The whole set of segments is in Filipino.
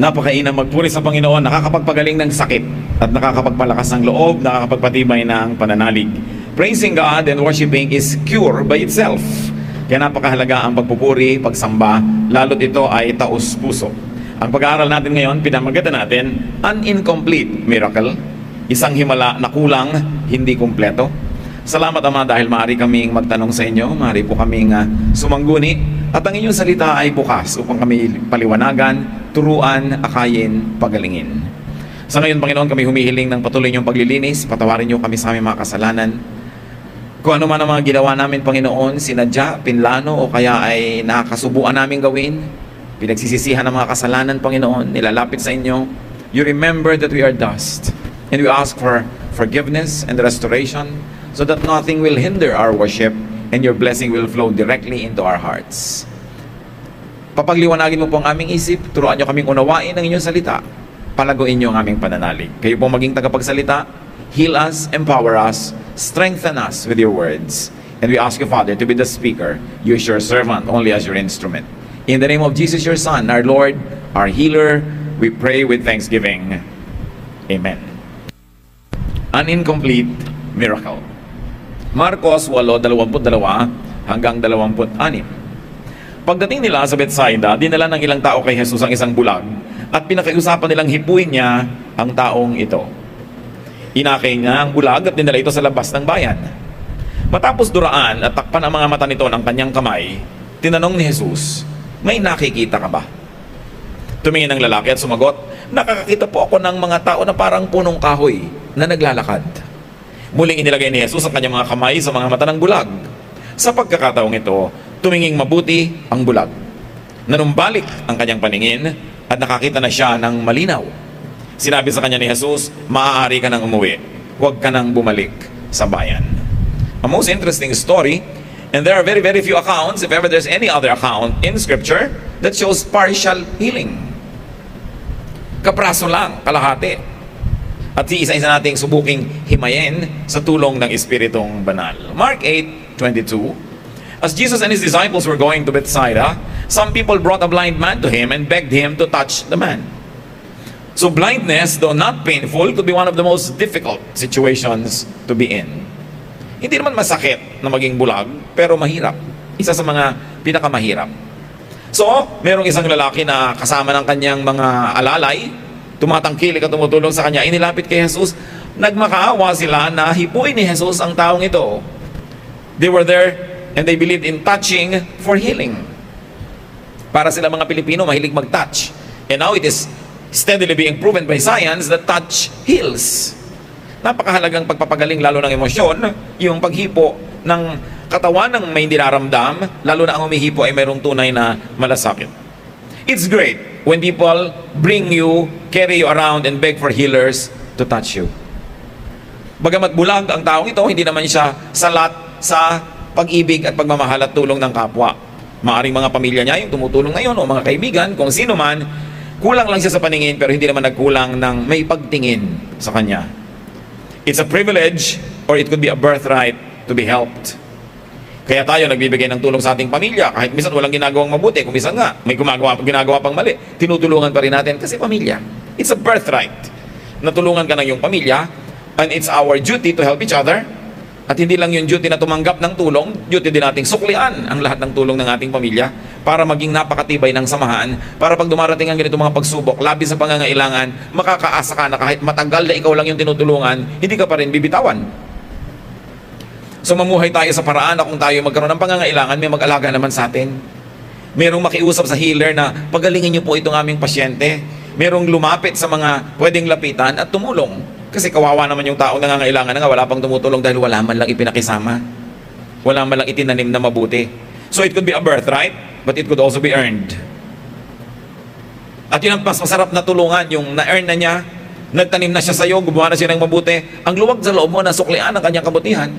Napakainam magpuri sa Panginoon, nakakapagpagaling ng sakit at nakakapagpalakas ng loob, nakakapagpatibay ng pananalig. Praising God and worshiping is cure by itself. Kaya napakahalaga ang pagpupuri, pagsamba, lalo't ito ay taos puso. Ang pag-aaral natin ngayon, pinamagatan natin, an incomplete miracle, isang himala na kulang, hindi kumpleto. Salamat Ama dahil maaari kaming magtanong sa inyo, maaari po kaming sumangguni, at ang inyong salita ay bukas upang kami paliwanagan, turuan, akayin, pagalingin. Sa ngayon, Panginoon, kami humihiling ng patuloy niyong paglilinis. Patawarin niyo kami sa aming mga kasalanan. Kung ano man ang mga ginawa namin, Panginoon, sinadya, pinlano, o kaya ay nakakasubuan namin gawin, pinagsisisihan ng mga kasalanan, Panginoon, nilalapit sa inyo. You remember that we are dust, and we ask for forgiveness and restoration so that nothing will hinder our worship and your blessing will flow directly into our hearts. Papagliwanagin mo po ang aming isip, turuan niyo kaming unawain ang inyong salita, palaguin niyo ang aming pananalig. Kayo po maging tagapagsalita, heal us, empower us, strengthen us with your words. And we ask you, Father, to be the speaker, use your servant only as your instrument. In the name of Jesus, your Son, our Lord, our healer, we pray with thanksgiving. Amen. An incomplete miracle. Marcos 8:22 hanggang 26. Pagdating nila sa Bethsaida, dinala ng ilang tao kay Jesus ang isang bulag at pinakiusapan nilang hipuin niya ang taong ito. Inakay niya ang bulag at dinala ito sa labas ng bayan. Matapos duraan at takpan ang mga mata nito ng kanyang kamay, tinanong ni Jesus, "May nakikita ka ba?" Tumingin ang lalaki at sumagot, "Nakakakita po ako ng mga tao na parang punong kahoy na naglalakad." Muling inilagay ni Jesus ang kanyang mga kamay sa mga mata ng bulag. Sa pagkakataong ito, tuminging mabuti ang bulag. Nanumbalik ang kanyang paningin at nakakita na siya ng malinaw. Sinabi sa kanya ni Jesus, "Maaari ka nang umuwi. Huwag ka nang bumalik sa bayan." A most interesting story, and there are very, very few accounts, if ever there's any other account in Scripture, that shows partial healing. Kapraso lang, kalahati. At isa-isa nating subuking himayin sa tulong ng Espiritong Banal. Mark 8:22. As Jesus and his disciples were going to Bethsaida, some people brought a blind man to him and begged him to touch the man. So blindness, though not painful, could be one of the most difficult situations to be in. Hindi naman masakit na maging bulag, pero mahirap. Isa sa mga pinakamahirap. So, merong isang lalaki na kasama ng kanyang mga alalay, tumatangkilik at tumutulong sa kanya, inilapit kay Jesus. Nagmakaawa sila na hipuin ni Jesus ang taong ito. They were there and they believed in touching for healing. Para sila mga Pilipino, mahilig mag-touch. And now it is steadily being proven by science that touch heals. Napakahalagang pagpapagaling lalo ng emosyon, yung paghipo ng katawan ng may dinaramdam, lalo na ang humihipo ay mayroong tunay na malasakit. It's great when people bring you, carry you around and beg for healers to touch you. Bagamat bulag ang taong ito, hindi naman siya salat sa pag-ibig at pagmamahal at tulong ng kapwa. Maaring mga pamilya niya yung tumutulong ngayon o mga kaibigan, kung sino man, kulang lang siya sa paningin pero hindi naman nagkulang ng may pagtingin sa kanya. It's a privilege or it could be a birthright to be helped. Kaya tayo nagbibigay ng tulong sa ating pamilya kahit minsan walang ginagawang mabuti, kung minsan nga may ginagawa pang mali, tinutulungan pa rin natin kasi pamilya. It's a birthright. Natulungan ka ng iyong pamilya and it's our duty to help each other. At hindi lang yung duty na tumanggap ng tulong, duty din nating suklian ang lahat ng tulong ng ating pamilya para maging napakatibay ng samahan, para pag dumarating ang ganito mga pagsubok, labis sa pangangailangan, makakaasa ka na kahit matagal na ikaw lang yung tinutulungan, hindi ka pa rin bibitawan. So mamuhay tayo sa paraan na kung tayo magkaroon ng pangangailangan, may mag-alaga naman sa atin. Merong makiusap sa healer na pagalingin niyo po itong aming pasyente. Merong lumapit sa mga pwedeng lapitan at tumulong. Kasi kawawa naman yung taong nangangailangan na nga, wala pang tumutulong dahil wala man lang ipinakisama. Wala man lang itinanim na mabuti. So it could be a birthright, but it could also be earned. At yun ang mas masarap na tulungan, yung na-earn na niya, nagtanim na siya sa'yo, gumawa na siya ng mabuti, ang luwag sa loob mo na suklian ang kanyang kabutihan.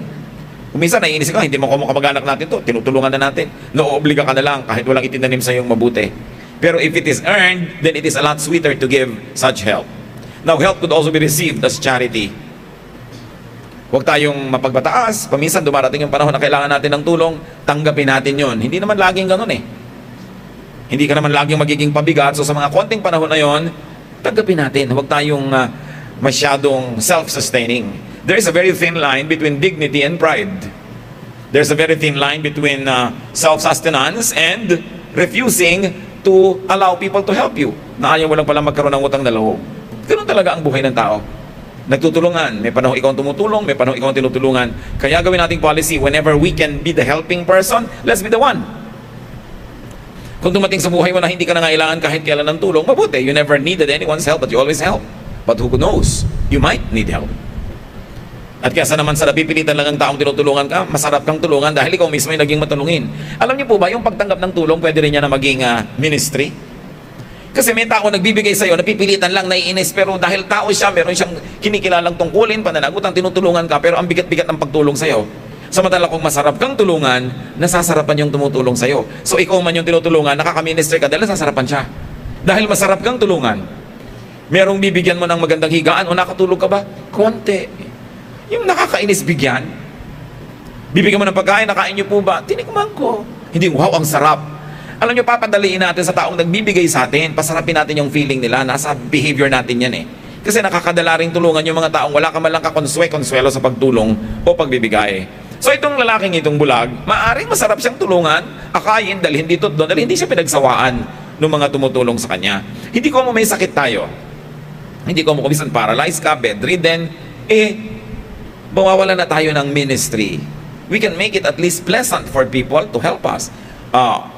Kung minsan naiinis ka, hindi mo kamag-anak natin to, tinutulungan na natin, naoobliga ka na lang kahit walang itinanim sa'yo mabuti. Pero if it is earned, then it is a lot sweeter to give such help. Now, help could also be received as charity. Huwag tayong mapagbataas. Paminsan dumarating yung panahon na kailangan natin ng tulong, tanggapin natin yon. Hindi naman laging ganun eh. Hindi ka naman laging magiging pabigat. So sa mga konting panahon na yon, tanggapin natin. Huwag tayong masyadong self-sustaining. There is a very thin line between dignity and pride. There's a very thin line between self-sustenance and refusing to allow people to help you. Na ayaw mo lang pala magkaroon ng utang na loob. Ganun talaga ang buhay ng tao. Nagtutulungan. May panahon ikaw ang tumutulong, may panahon ikaw ang tinutulungan. Kaya gawin nating policy, whenever we can be the helping person, let's be the one. Kung dumating sa buhay mo na hindi ka nangailangan kahit kailan ng tulong, mabuti. You never needed anyone's help, but you always help. But who knows? You might need help. At kaysa naman sa napipilitan lang ang taong tinutulungan ka, masarap kang tulungan dahil ikaw mismo ay naging matulungin. Alam niyo po ba, yung pagtanggap ng tulong, pwede rin niya na maging ministry? Kasi may tao nagbibigay sa'yo, napipilitan lang, naiinis, pero dahil tao siya, meron siyang kinikilalang tungkulin, pananagutan, tinutulungan ka, pero ang bigat-bigat ng pagtulong sa'yo. Samantala kung masarap kang tulungan, nasasarapan yung tumutulong sa'yo. So ikaw man yung tinutulungan, nakaka-minister ka dahil nasasarapan siya. Dahil masarap kang tulungan. Merong bibigyan mo ng magandang higaan o nakatulog ka ba? Konti. Yung nakakainis bigyan. Bibigyan mo ng pagkain, nakain niyo po ba? Tinikman ko. Hindi, wow, ang sarap. Alam niyo, papadaliin natin sa taong nagbibigay sa atin, pasarapin natin yung feeling nila, nasa behavior natin yan eh. Kasi nakakadala ring tulungan yung mga taong wala ka man lang kakonswelo sa pagtulong o pagbibigay. So itong lalaking itong bulag, maaring masarap siyang tulungan, akayin, dalhin dito doon, dahil hindi siya pinagsawaan ng mga tumutulong sa kanya. Hindi ko mo may sakit tayo. Hindi ko mo kumisan paralyzed ka, bedridden, mawawala na tayo ng ministry. We can make it at least pleasant for people to help us.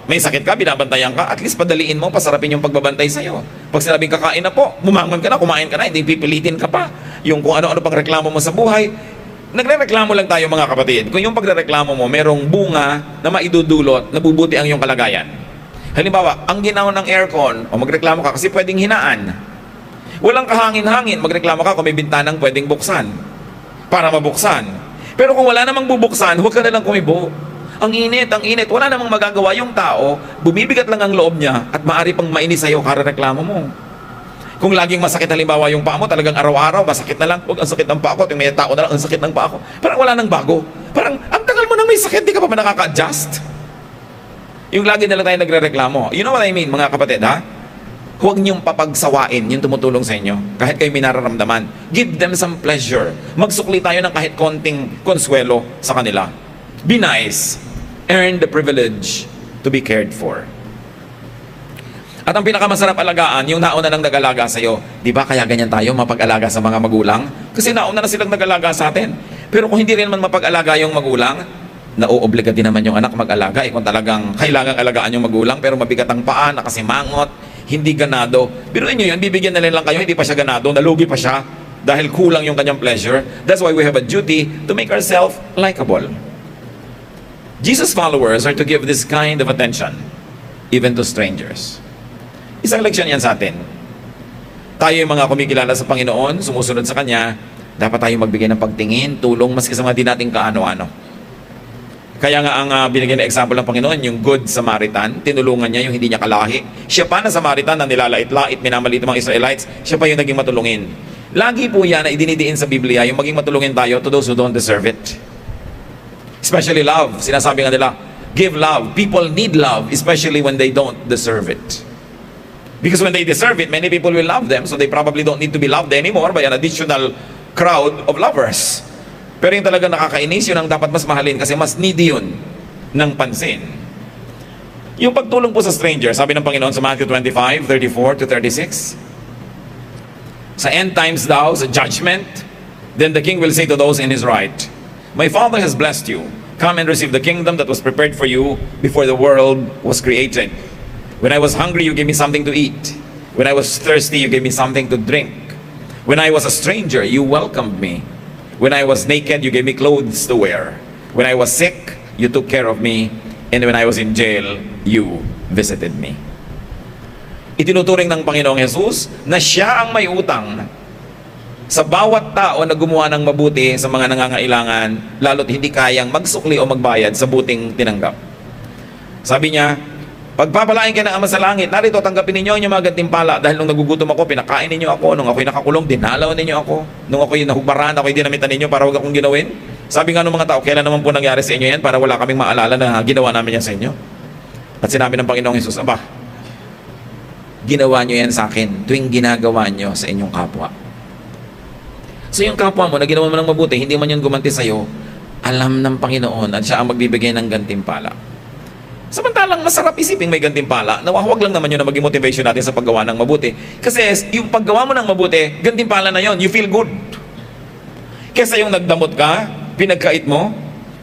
May sakit ka, binabantayan ka, at least padaliin mo, pasarapin yung pagbabantay sa'yo. Pag sinabing kakain na po, bumangon ka na, kumain ka na, hindi pipilitin ka pa. Yung kung ano-ano pang reklamo mo sa buhay, nagre-reklamo lang tayo mga kapatid. Kung yung pagre-reklamo mo, merong bunga na maidudulot, nabubuti ang iyong kalagayan. Halimbawa, ang ginaw ng aircon, o magreklamo ka kasi pwedeng hinaan. Walang kahangin-hangin, magreklamo ka kung may bintanang pwedeng buksan para mabuksan. Pero kung wala namang bubuksan, huwag ka na lang kumibo. Ang init, wala namang magagawa yung tao, bumibigat lang ang loob niya at maaari pang mainis sa'yo karareklamo mo. Kung laging masakit halimbawa yung paa mo, talagang araw-araw, masakit na lang, huwag ang sakit ng paa ko, yung may tao na lang, ang sakit ng paa ko. Parang wala nang bago. Parang, ang tagal mo nang may sakit, di ka pa nakaka-adjust. Yung lagi na lang tayo nagre-reklamo. You know what I mean, mga kapatid, ha? Huwag niyong papagsawain yung tumutulong sa inyo, kahit kayo may nararamdaman. Give them some pleasure. Magsukli tayo ng kahit konting konsuelo sa kanila. Be nice. Earn the privilege to be cared for. At ang pinakamasarap alagaan, yung nauna nang nag-alaga sa'yo. Di ba kaya ganyan tayo mapag-alaga sa mga magulang? Kasi nauna na silang nag-alaga sa atin. Pero kung hindi rin man mapag-alaga yung magulang, nauobliga din naman yung anak mag-alaga. Kung talagang kailangang alagaan yung magulang, pero mabigat ang paa, nakasimangot, hindi ganado. Pero inyo yun, bibigyan na lang kayo, hindi pa siya ganado, nalugi pa siya dahil kulang yung kanyang pleasure. That's why we have a duty to make ourselves likable. Jesus' followers are to give this kind of attention even to strangers. Isang leksyon yan sa atin. Tayo yung mga kumikilala sa Panginoon, sumusunod sa Kanya, dapat tayo magbigay ng pagtingin, tulong, maski sa mga di nating kaano-ano. Kaya nga ang binigyan na example ng Panginoon, yung Good Samaritan, tinulungan niya yung hindi niya kalahi. Siya pa na Samaritan na nilalait-lait, minamalit ng mga Israelites, siya pa yung naging matulungin. Lagi po yan na idinidiin sa Biblia, yung maging matulungin tayo to those who don't deserve it. Especially love. Sinasabi nga nila, give love. People need love, especially when they don't deserve it. Because when they deserve it, many people will love them, so they probably don't need to be loved anymore by an additional crowd of lovers. Pero yung talaga nakakainis, yun ang dapat mas mahalin kasi mas needy yun ng pansin. Yung pagtulong po sa stranger, sabi ng Panginoon sa Matthew 25:34 to 36, sa end times daw, sa judgment, then the king will say to those in his right, my Father has blessed you. Come and receive the kingdom that was prepared for you before the world was created. When I was hungry, you gave me something to eat. When I was thirsty, you gave me something to drink. When I was a stranger, you welcomed me. When I was naked, you gave me clothes to wear. When I was sick, you took care of me. And when I was in jail, you visited me. Itinuturing ng Panginoong Jesus na siya ang may utang sa bawat tao na gumawa ng mabuti sa mga nangangailangan, lalo't hindi kayang magsukli o magbayad sa buting tinanggap. Sabi niya, pagpapalain ka ng Ama sa langit, narito tanggapin ninyo ang inyong mga gantimpala dahil nung nagugutom ako, pinakain ninyo ako. Nung ako'y nakakulong, dinalaw ninyo ako. Nung ako'y nahubaran, ako'y dinamitan ninyo para huwag akong ginawin. Sabi nga ng mga tao, kailan naman po nangyari sa inyo yan para wala kaming maalala na ginawa namin yan sa inyo? At sinabi ng Panginoong Jesus, Aba, ginawa nyo yan sa akin tuwing ginagawa nyo sa inyong kapwa. So yung kapwa mo na ginawa mo ng mabuti, hindi man yun gumanti sa'yo, alam ng Panginoon at siya ang magbibigay ng gantimpala. Samantalang masarap isipin may gantimpala, nawawag lang naman yun na maging motivation natin sa paggawa ng mabuti. Kasi yung paggawa mo ng mabuti, gantimpala na yun, you feel good. Kesa yung nagdamot ka, pinagkait mo,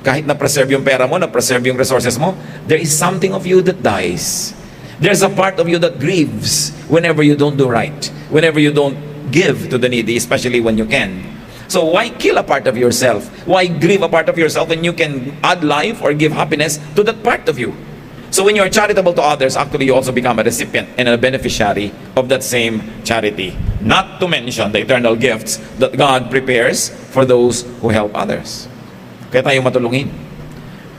kahit na-preserve yung pera mo, na-preserve yung resources mo, there is something of you that dies. There's a part of you that grieves whenever you don't do right, whenever you don't give to the needy, especially when you can. So why kill a part of yourself? Why grieve a part of yourself when you can add life or give happiness to that part of you? So when you're charitable to others, actually you also become a recipient and a beneficiary of that same charity. Not to mention the eternal gifts that God prepares for those who help others. Kaya tayo matulungin.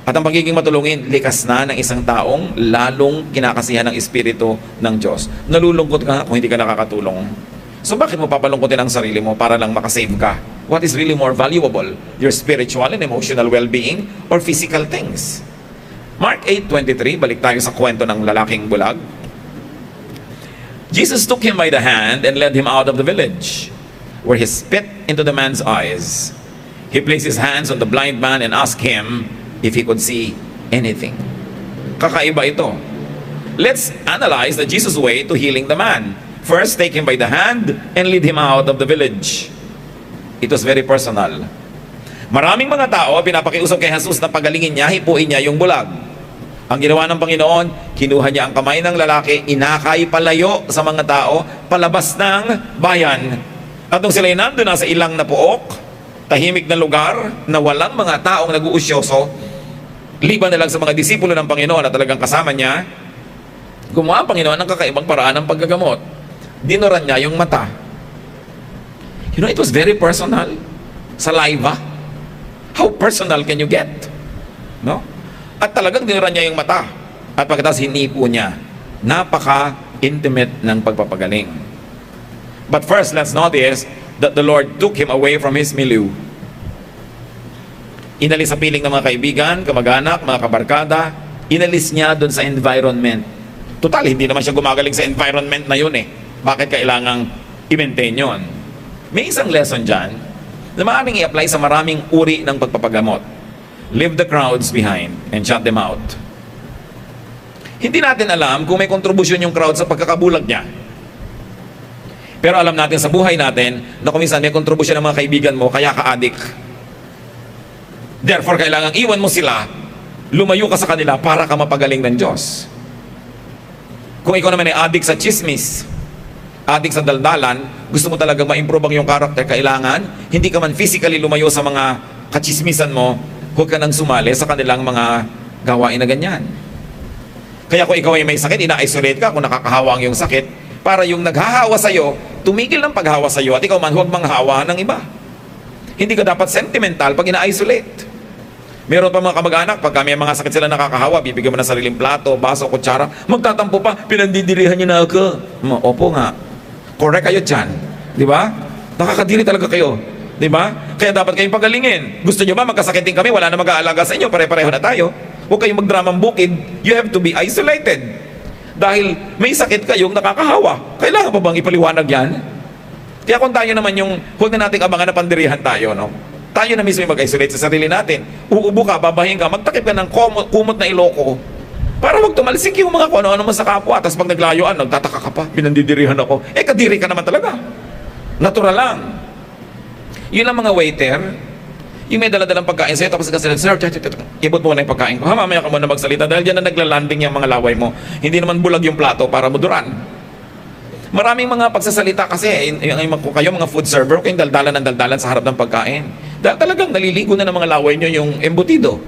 At ang pagiging matulungin, likas na ng isang taong lalong kinakasihan ng Espiritu ng Diyos. Nalulungkot ka kung hindi ka nakakatulong. So bakit mo papalungkotin ang sarili mo para lang makasave ka? What is really more valuable? Your spiritual and emotional well-being or physical things? Mark 8:23, balik tayo sa kwento ng lalaking bulag. Jesus took him by the hand and led him out of the village, where he spit into the man's eyes. He placed his hands on the blind man and asked him if he could see anything. Kakaiba ito. Let's analyze the Jesus way to healing the man. First, take him by the hand and lead him out of the village. It was very personal. Maraming mga tao pinapakiusap kay Jesus na pagalingin niya, hipuin niya yung bulag. Ang ginawa ng Panginoon, kinuha niya ang kamay ng lalaki, inakay palayo sa mga tao, palabas ng bayan. At nung sila'y nandun na sa ilang na puok, tahimik na lugar na walang mga taong nag-uusyoso, liban na lang sa mga disipulo ng Panginoon at talagang kasama niya, gumawa ang Panginoon ng kakaibang paraan ng paggagamot. Dinuran niya yung mata. You know, it was very personal. Saliva. How personal can you get? No? At talagang dinuran niya yung mata. At pagkatapos hinipo niya. Napaka-intimate ng pagpapagaling. But first, let's notice that the Lord took him away from his milieu. Inalis sa piling ng mga kaibigan, kamag-anak, mga kabarkada. Inalis niya doon sa environment. Total, hindi naman siya gumagaling sa environment na yun eh. Bakit kailangang i-maintain yun? May isang lesson dyan na maaaring i-apply sa maraming uri ng pagpapagamot. Leave the crowds behind and shut them out. Hindi natin alam kung may kontribusyon yung crowd sa pagkakabulag niya. Pero alam natin sa buhay natin na kung minsan may kontribusyon ng mga kaibigan mo, kaya ka adik. Therefore, kailangang iwan mo sila, lumayo ka sa kanila para ka mapagaling ng Diyos. Kung ikaw naman ay adik sa chismis, adik sa daldalan, gusto mo talaga ma-improve ang iyong karakter, kailangan, hindi ka man physically lumayo sa mga kachismisan mo, huwag ka nang sumali sa kanilang mga gawain na ganyan. Kaya kung ikaw ay may sakit, ina-isolate ka kung nakakahawa ang iyong sakit, para yung naghahawa sa'yo, tumigil ng paghawa sa'yo, at ikaw man huwag manghawa ng iba. Hindi ka dapat sentimental pag ina-isolate. Meron pa mga kamag-anak, pagka may mga sakit sila nakakahawa, bibigyan mo ng sariling plato, baso, kutsara, magtatampo pa, pinandidirihan niya na ako. Opo nga. Correct kayo dyan. Di ba? Nakakadiri talaga kayo. Di ba? Kaya dapat kayong pagalingin. Gusto nyo ba magkasakit din kami? Wala na mag-aalaga sa inyo. Pare-pareho na tayo. Huwag kayong magdramang bukid. You have to be isolated. Dahil may sakit kayong nakakahawa. Kailangan pa bang ipaliwanag yan? Kaya kung tayo naman yung, huwag na nating abangan na pandirihan tayo, no? Tayo na mismo yung mag-isolate sa sarili natin. Uubo ka, babahin ka, magtakip ka ng kumot na iloko. Para wag tumalsik yung mga kung ano-ano mo sa kapwa. Tapos pag naglayuan, nagtataka ka pa, pinandidirihan ako. Eh, kadiri ka naman talaga. Natural lang. Yun ang mga waiter, yung may daladalang pagkain sa'yo, tapos kasi sir, ibot mo na yung pagkain ko. Ha, mamaya ka muna magsalita dahil dyan na naglalanding yung mga laway mo. Hindi naman bulag yung plato para muduran. Maraming mga pagsasalita kasi, kayo mga food server, kayong daldalan ng daldalan sa harap ng pagkain. Dahil talagang naliligo na ng mga laway nyo yung embutido.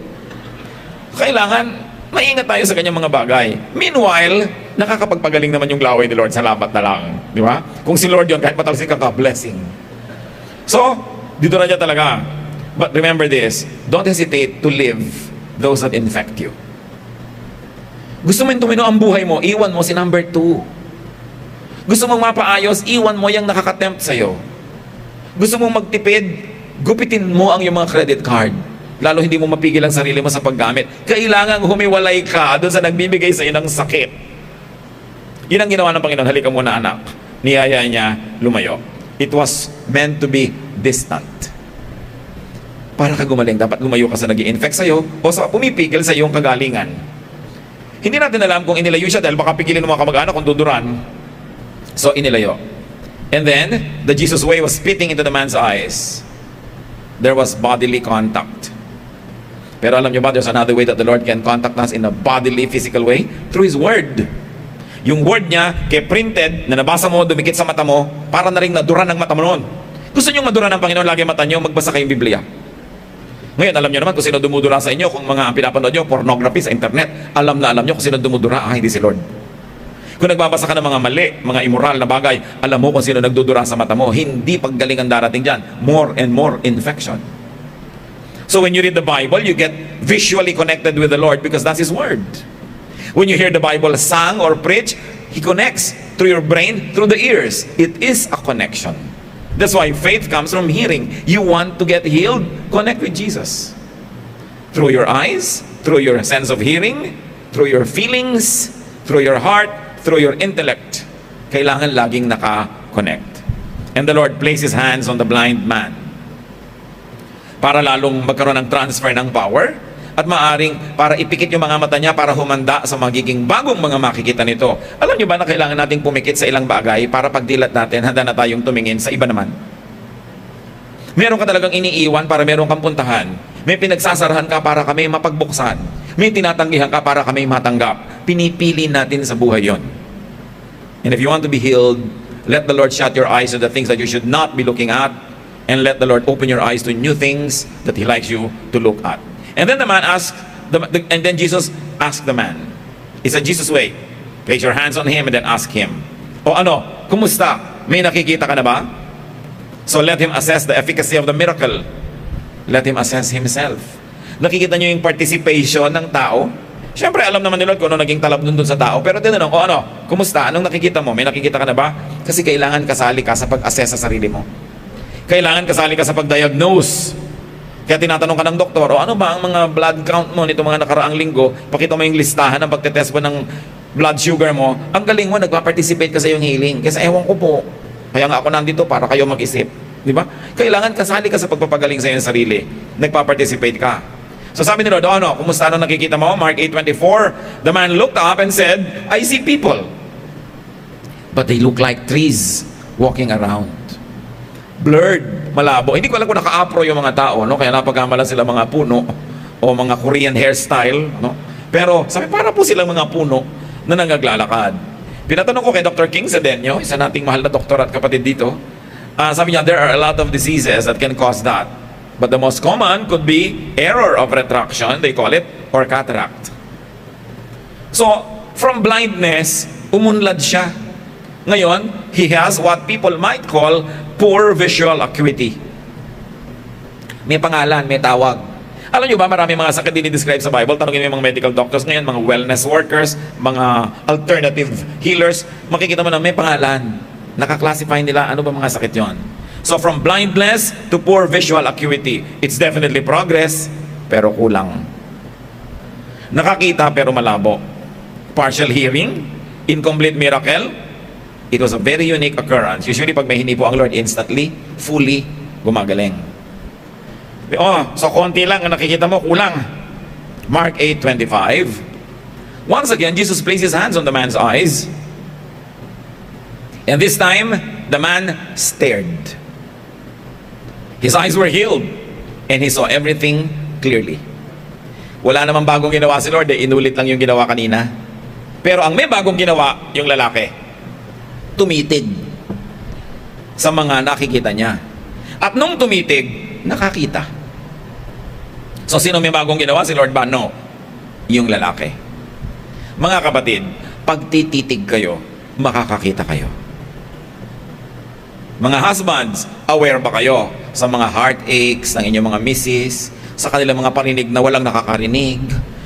Kailangan, maingat tayo sa kanyang mga bagay. Meanwhile, nakakapagpagaling naman yung laway ni Lord. Salamat na lang. Di ba? Kung si Lord yun, kahit matalsik ka, blessing. So, dito na dyan talaga. But remember this, don't hesitate to live those that infect you. Gusto mo yung tumino ang buhay mo, iwan mo si number 2. Gusto mong mapaayos, iwan mo yung nakakatempt sa'yo. Gusto mong magtipid, gupitin mo ang iyong mga credit card. Lalo hindi mo mapigil ang sarili mo sa paggamit. Kailangan humiwalay ka doon sa nagbibigay sa iyo ng sakit. Yun ang ginawa ng Panginoon. Halika muna anak. Niyaya niya lumayo. It was meant to be distant. Para ka gumaling, dapat lumayo ka sa nag-i-infect sa'yo o sa pumipigil sa iyong kagalingan. Hindi natin alam kung inilayo siya dahil baka pigilin ng mga kamag-anak kung duduran. So inilayo. And then, the Jesus way was spitting into the man's eyes. There was bodily contact. Pero alam niyo ba, there's another way that the Lord can contact us in a bodily, physical way? Through His Word. Yung Word niya, kaya printed, na nabasa mo, dumikit sa mata mo, para na rin naduran ng mata mo noon. Gusto niyo maduran ng Panginoon lagi mata niyo, magbasa kayong Biblia. Ngayon, alam niyo naman kung sino dumudura sa inyo, kung mga pinapanood niyo, pornography sa internet, alam na alam niyo kung sino dumudura, hindi si Lord. Kung nagbabasa ka ng mga mali, mga immoral na bagay, alam mo kung sino nagdudura sa mata mo. Hindi paggaling ang darating dyan. More and more infection. So when you read the Bible, you get visually connected with the Lord because that's His Word. When you hear the Bible sung or preached, He connects through your brain, through the ears. It is a connection. That's why faith comes from hearing. You want to get healed? Connect with Jesus. Through your eyes, through your sense of hearing, through your feelings, through your heart, through your intellect. Kailangan laging naka-connect. And the Lord placed His hands on the blind man para lalong magkaroon ng transfer ng power at maaring para ipikit yung mga mata niya para humanda sa magiging bagong mga makikita nito. Alam niyo ba na kailangan nating pumikit sa ilang bagay para pagdilat natin, handa na tayong tumingin sa iba naman? Meron ka talagang iniiwan para meron kang puntahan. May pinagsasarahan ka para kami mapagbuksan. May tinatanggihan ka para kami matanggap. Pinipili natin sa buhay yon. And if you want to be healed, let the Lord shut your eyes to the things that you should not be looking at, and let the Lord open your eyes to new things that He likes you to look at. And then the man asked, and then Jesus asked the man. It's a Jesus way. Place your hands on him and then ask him. O ano, kumusta? May nakikita ka na ba? So let him assess the efficacy of the miracle. Let him assess himself. Nakikita niyo yung participation ng tao? Siyempre, alam naman ni Lord kung ano naging talab nun sa tao. Pero tinanong, o ano, kumusta? Anong nakikita mo? May nakikita ka na ba? Kasi kailangan kasali ka sa pag-assess sa sarili mo. Kailangan kasali ka sa pag-diagnose. Kaya tinatanong ka ng doktor, o ano ba ang mga blood count mo nito mga nakaraang linggo? Pakita mo yung listahan ng pagtetest mo ng blood sugar mo. Ang galing mo, nagpa-participate ka sa iyong healing. Kasi ewan ko po, kaya nga ako nandito para kayo mag-isip. Di ba? Kailangan kasali ka sa pagpapagaling sa iyong sarili. Nagpa-participate ka. So sabi ni Lord, ano, kumusta ano nakikita mo? Mark 8:24, the man looked up and said, I see people, but they look like trees walking around. Blurred, malabo. Hindi ko alam kung naka-apro yung mga tao, no? Kaya napagkamalan sila mga puno o mga Korean hairstyle, no? Pero sabi, para po silang mga puno na nangaglalakad. Pinatanong ko kay Dr. King Sedeño, isa nating mahal na doktor at kapatid dito, sabi niya, there are a lot of diseases that can cause that. But the most common could be error of retraction, they call it, or cataract. So, from blindness, umunlad siya. Ngayon, he has what people might call poor visual acuity. May pangalan, may tawag. Alam nyo ba, marami mga sakit din i-describe sa Bible. Tanungin mo yung mga medical doctors ngayon, mga wellness workers, mga alternative healers. Makikita mo na may pangalan. Nakaklasify nila ano ba mga sakit yon. So from blindness to poor visual acuity, it's definitely progress, pero kulang. Nakakita pero malabo. Partial hearing, incomplete miracle. It was a very unique occurrence. Usually, pag may hinipo ang Lord, instantly, fully, gumagaling. Oh, so konti lang ang nakikita mo, kulang. Mark 8:25. Once again, Jesus placed His hands on the man's eyes. And this time, the man stared. His eyes were healed. And he saw everything clearly. Wala namang bagong ginawa si Lord, inulit lang yung ginawa kanina. Pero ang may bagong ginawa, yung lalaki. Tumitig sa mga nakikita niya. At nung tumitig, nakakita. So sino may bagong ginawa? Si Lord ba? No. Yung lalaki. Mga kapatid, pag tititig kayo, makakakita kayo. Mga husbands, aware ba kayo sa mga heartaches ng inyong mga misis, sa kanilang mga parinig na walang nakakarinig,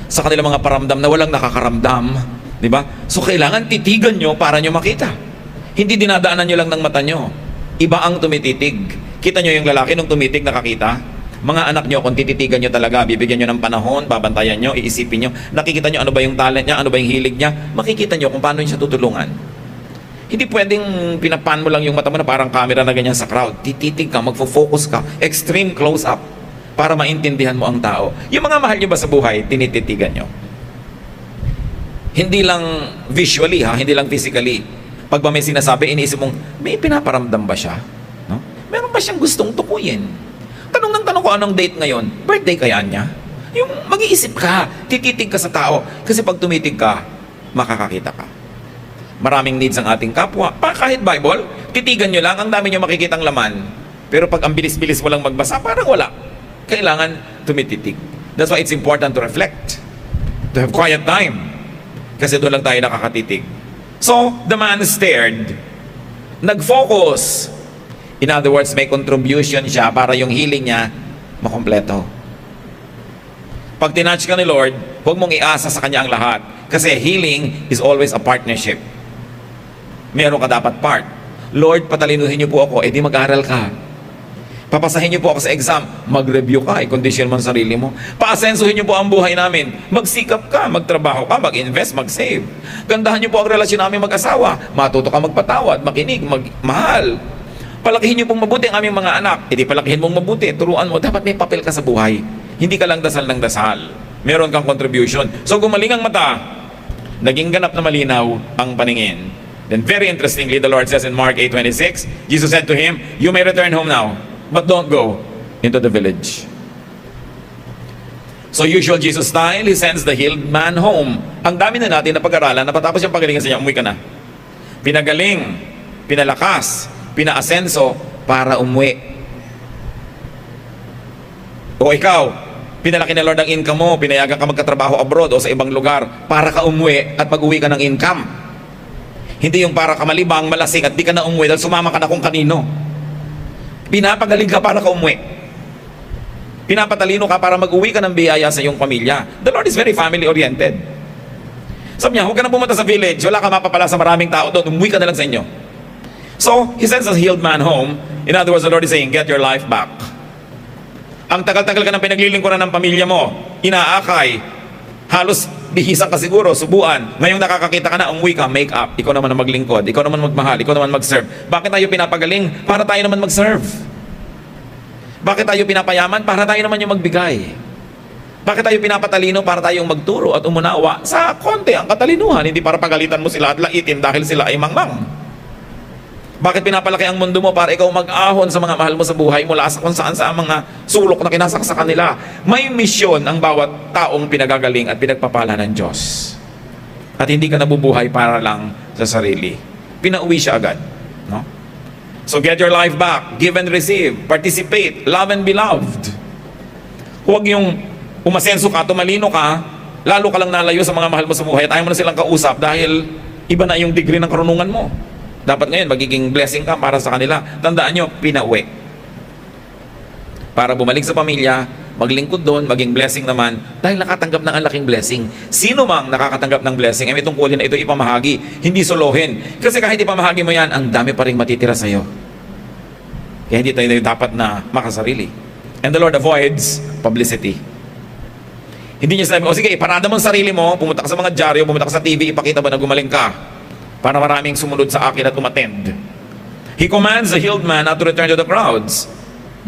sa kanilang mga paramdam na walang nakakaramdam? Diba? So kailangan titigan nyo para nyo makita. Hindi dinadaanan nyo lang ng mata nyo. Iba ang tumititig. Kita nyo yung lalaki nung tumitig nakakita? Mga anak nyo, kung tititigan nyo talaga, bibigyan nyo ng panahon, babantayan nyo, iisipin nyo, nakikita nyo ano ba yung talent niya, ano ba yung hilig niya, makikita nyo kung paano nyo siya tutulungan. Hindi pwedeng pinapan mo lang yung mata mo na parang camera na ganyan sa crowd. Tititig ka, magfo-focus ka, extreme close-up para maintindihan mo ang tao. Yung mga mahal nyo ba sa buhay, tinititigan nyo? Hindi lang visually, hindi lang physically. Pag ba may sinasabi, iniisip mong, may pinaparamdam ba siya? No? Meron ba siyang gustong tukuyin? Tanong ng tanong ko, anong date ngayon? Birthday kaya niya? Yung mag-iisip ka, tititig ka sa tao. Kasi pag tumitig ka, makakakita ka. Maraming needs ang ating kapwa. Kahit Bible, titigan nyo lang, ang dami nyo makikitang laman. Pero pag ang bilis-bilis mo lang magbasa, parang wala. Kailangan tumititig. That's why it's important to reflect. To have quiet time. Kasi doon lang tayo nakakatitig. So, the man stared. Nag-focus. In other words, may contribution siya para yung healing niya makompleto. Pag tinouch ka ni Lord, huwag mong iasa sa Kanya ang lahat. Kasi healing is always a partnership. Meron ka dapat part. Lord, patalinuhin niyo po ako, edi mag-aral ka. Papasahin niyo po ako sa exam, mag-review ka, i-condition mo ang sarili mo. Paasensuhin niyo po ang buhay namin. Magsikap ka, magtrabaho ka, mag-invest, mag-save. Gandahan niyo po ang relasyon namin mag-asawa. Matuto ka magpatawad, makinig, magmahal. Palakihin niyo pong mabuti ang aming mga anak. Edi palakihin mong mabuti, turuan mo. Dapat may papel ka sa buhay. Hindi ka lang dasal ng dasal. Meron kang contribution. So gumaling ang mata, naging ganap na malinaw ang paningin. Then very interestingly, the Lord says in Mark 8:26, Jesus said to him, "You may return home now, but don't go into the village." So usual Jesus style, He sends the healed man home. Ang dami na natin na pag-aralan, napatapos yung pagalingan sa niya, umuwi ka na. Pinagaling, pinalakas, pinaasenso para umuwi. O ikaw, pinalaki na Lord ang income mo, pinayagan ka magkatrabaho abroad o sa ibang lugar para ka umuwi at mag-uwi ka ng income. Hindi yung para ka malibang, malasing at di ka na umuwi dahil sumama ka na kung kanino. Pinapagaling ka para ka umuwi. Pinapatalino ka para mag-uwi ka ng biyaya sa iyong pamilya. The Lord is very family-oriented. Sabi niya, huwag ka na pumunta sa village, wala ka mapapala sa maraming tao doon, umuwi ka na lang sa inyo. So, He sends a healed man home. In other words, the Lord is saying, get your life back. Ang tagal-tagal ka ng pinaglilingkuran ng pamilya mo, inaakay, halos bihisan ka siguro, subuan. Ngayong nakakakita ka na, umuwi ka, make up. Ikaw naman ang maglingkod, ikaw naman magmahal, ikaw naman mag-serve. Bakit tayo pinapagaling? Para tayo naman mag-serve. Bakit tayo pinapayaman? Para tayo naman yung magbigay. Bakit tayo pinapatalino? Para tayong magturo at umunawa sa konti ang katalinuhan, hindi para pagalitan mo sila at laitin dahil sila ay mangmang. Bakit pinapalaki ang mundo mo? Para ikaw mag-ahon sa mga mahal mo sa buhay mula sa kung saan sa mga sulok na kinasaksakan nila. May misyon ang bawat taong pinagagaling at pinagpapala ng Diyos. At hindi ka nabubuhay para lang sa sarili. Pinauwi siya agad. No? So get your life back. Give and receive. Participate. Love and be loved. Huwag yung umasenso ka, tumalino ka, lalo ka lang nalayo sa mga mahal mo sa buhay at ayaw mo na silang kausap dahil iba na yung degree ng karunungan mo. Dapat ngayon, magiging blessing ka para sa kanila. Tandaan nyo, pinauwi. Para bumalik sa pamilya, maglingkod doon, maging blessing naman, dahil nakatanggap ng ang laking blessing. Sino mang nakakatanggap ng blessing, ay may tungkulin na ito ipamahagi, hindi solohin. Kasi kahit ipamahagi mo yan, ang dami pa rin matitira sa'yo. Kaya hindi tayo dapat na makasarili. And the Lord avoids publicity. Hindi niya sabi, o sige, parada mo ang sarili mo, pumunta ka sa mga dyaryo, pumunta ka sa TV, ipakita mo na gumaling ka. Para maraming sumunod sa akin at umattend. He commands the healed man not to return to the crowds.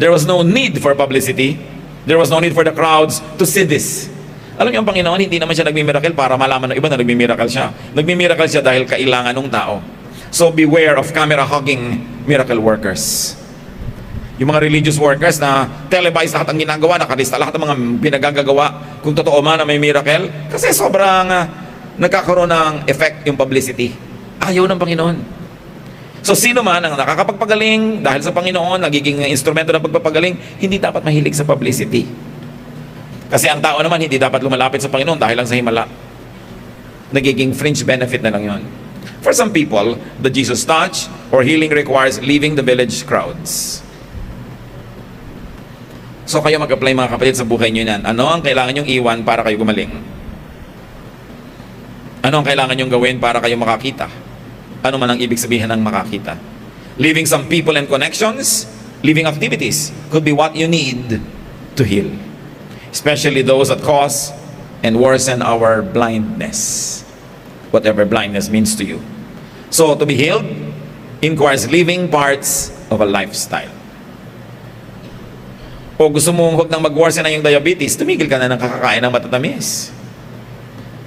There was no need for publicity. There was no need for the crowds to see this. Alam niyo ang Panginoon, hindi naman siya nagmimiracle para malaman ng iba na nagmimiracle siya. Nagmimiracle siya dahil kailangan ng tao. So beware of camera-hogging miracle workers. Yung mga religious workers na televise lahat ang ginagawa, nakalista lahat ng mga pinagagagawa, kung totoo man na may miracle, kasi sobrang nagkakaroon ng effect yung publicity. Ayaw ng Panginoon. So sino man ang nakakapagpagaling dahil sa Panginoon, nagiging instrumento ng pagpapagaling, hindi dapat mahilig sa publicity. Kasi ang tao naman hindi dapat lumalapit sa Panginoon dahil lang sa himala. Nagiging fringe benefit na lang yon. For some people, the Jesus touch or healing requires leaving the village crowds. So kayo mag-apply mga kapatid sa buhay nyo yan. Ano ang kailangan nyong iwan para kayo gumaling? Ano ang kailangan nyong gawin para kayo makakita? Ano man ang ibig sabihin ng makakita? Leaving some people and connections, leaving activities could be what you need to heal. Especially those that cause and worsen our blindness. Whatever blindness means to you. So, to be healed inquires living parts of a lifestyle. O gusto mong huwag nang mag-worsen na yung diabetes, tumigil ka na ng kakakain ng matatamis.